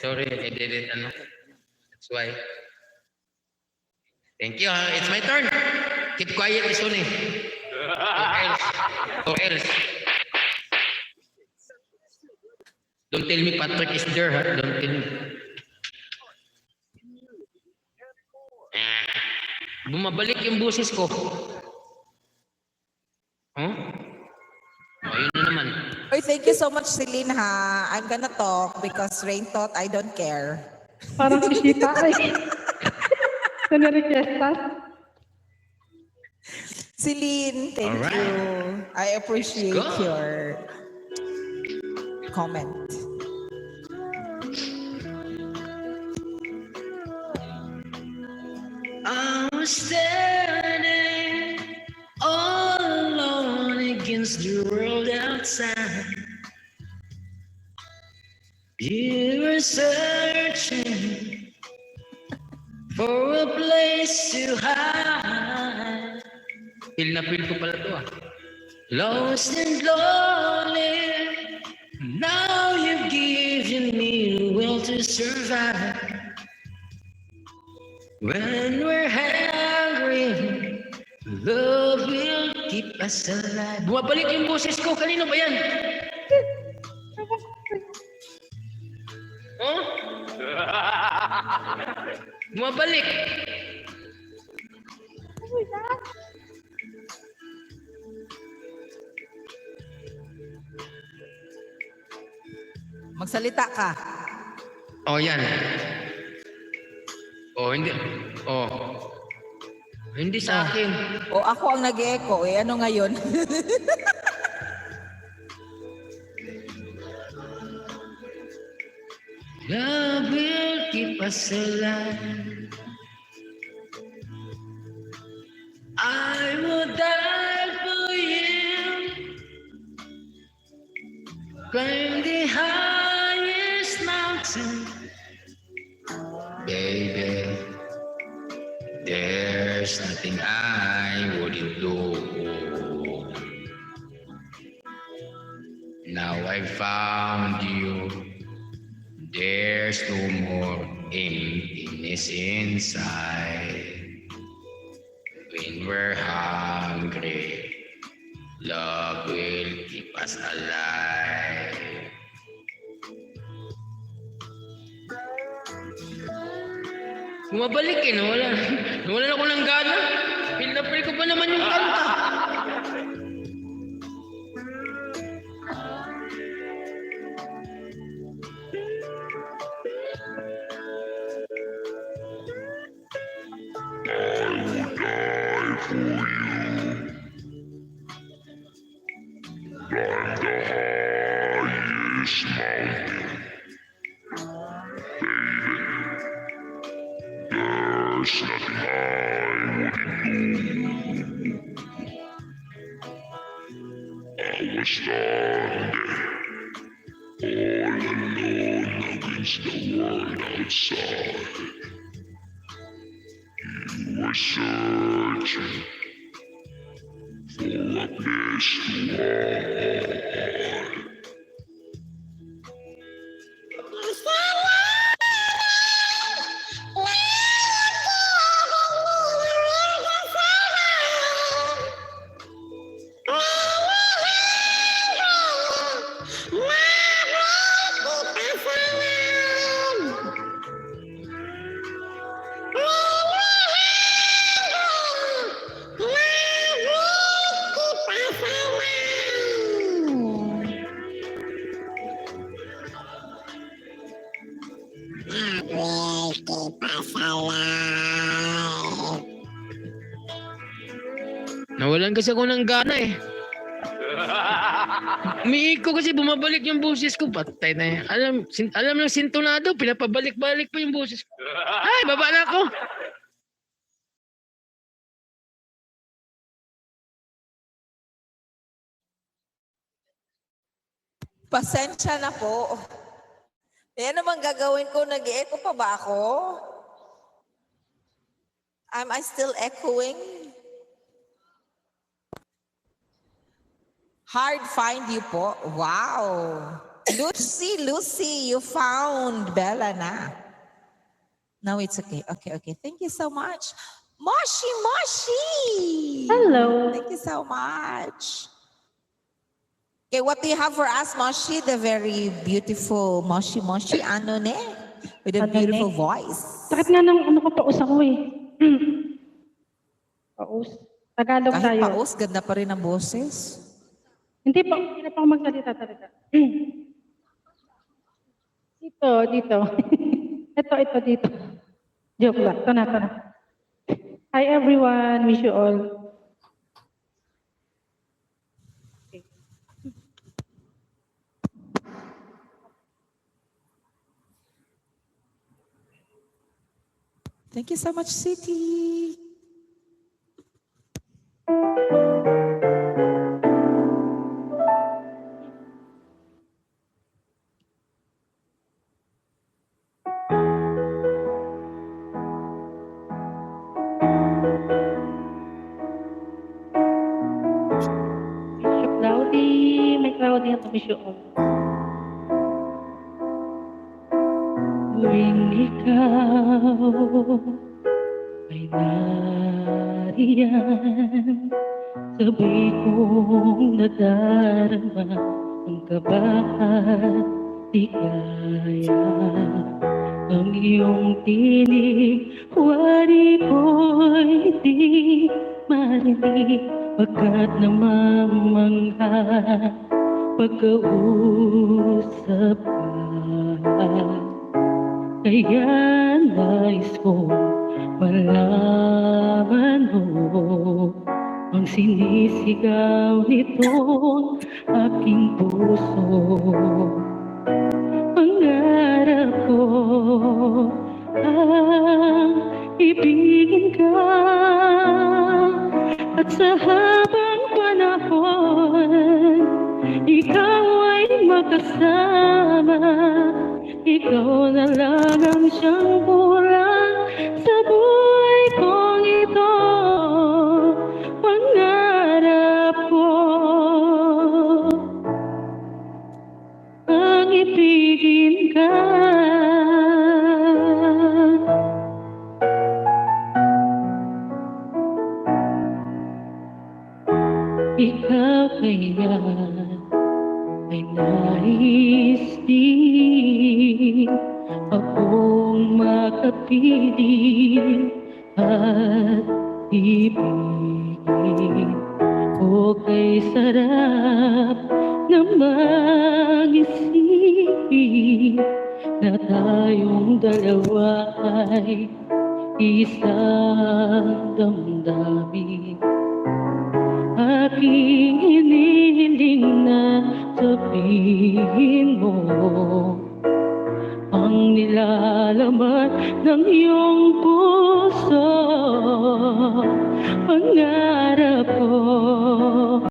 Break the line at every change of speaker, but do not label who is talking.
Sorry, I did it. That's why. Thank you. It's my turn. Keep quiet, Sony. Or else. Don't tell me Patrick is there, ha? Don't tell me. Bumabalik yung boses ko. Huh? Ayun na naman.
Oy, thank you so much, Celine, ha. I'm gonna talk because Rain thought I don't care.
Parang si Shita ay. Nanirequesta.
Celine, thank
Alright.
you. I appreciate
Let's go.
your comment.
I was standing all alone against the world outside. You were searching for a place to hide. Feel na feel ko pala to, ah. Lost and lonely. Now you've given me a will to survive. When we're hungry, love will keep us alive. Bumabalik yung boses ko. Kanino ba yan? Oh? Bumabalik.
Magsalita ka.
Oh, yan. Oh, hindi. Oh. Hindi sa akin.
O ako ang nag-echo eh. Ano ngayon?
Love will keep us alive. I will die for you. Climb the highest mountain. Baby, there's nothing I wouldn't do. Now I found you. There's no more emptiness inside. When we're hungry, love will keep us alive. Bumabalik eh, nawalan ako ng gana. Feel na feel ko pa naman yung kanta.
There's nothing I wouldn't do. I was standing all alone against the world outside. You were searching for a place to hide.
Nawalan kasi ako ng gana eh. Umiiko kasi bumabalik yung boses ko. Patay na yan. Alam ng sintonado, pinapabalik-balik pa yung boses ko. Ay, baba na ako.
Pasensya na po. Yan naman gagawin ko. Nag-echo pa ba ako? Am I still echoing? Hard find you po. Wow. Lucy, you found Bella na. No, it's okay. Okay. Thank you so much. Moshi!
Hello.
Thank you so much. Okay, what do you have for us, Moshi? The very beautiful Moshi, ano ne? With a
Ano
beautiful
ne?
voice.
Sakit nga ng ano ko, paus ako eh. Paus. Tagalog
Kahit
tayo.
paus, ganda pa rin ang boses.
Hindi pa, hindi na pa ako magsalita talaga. Dito. ito, dito. Joke lang. Ito na. Hi everyone, wish you all. Okay.
Thank you so much, City.
Wish you cloudy. May cloudy at wish you all. Tuwing ikaw ay nariyan, sabay kong nadarama ang kaba at ligaya. Ang iyong tinig, wari ko'y di marinig, pagkat namamangha pagkausap ka. Kaya nais kong malaman mo ang sinisigaw nitong aking puso. Pangarap ko ang ibigin ka, at sa habang panahon ikaw ay makasama. Ikaw na lang ang siyang kulang sa buhay kong ito. Pangarap ko ang ibigin ka. Ikaw kaya ay nais din akong makapiling at ibigin. O kay sarap na mag-isipin na tayong dalawa ay isang damdamin. Aking hinihiling na sabihin mo ang nilalaman ng iyong puso. Pangarap ko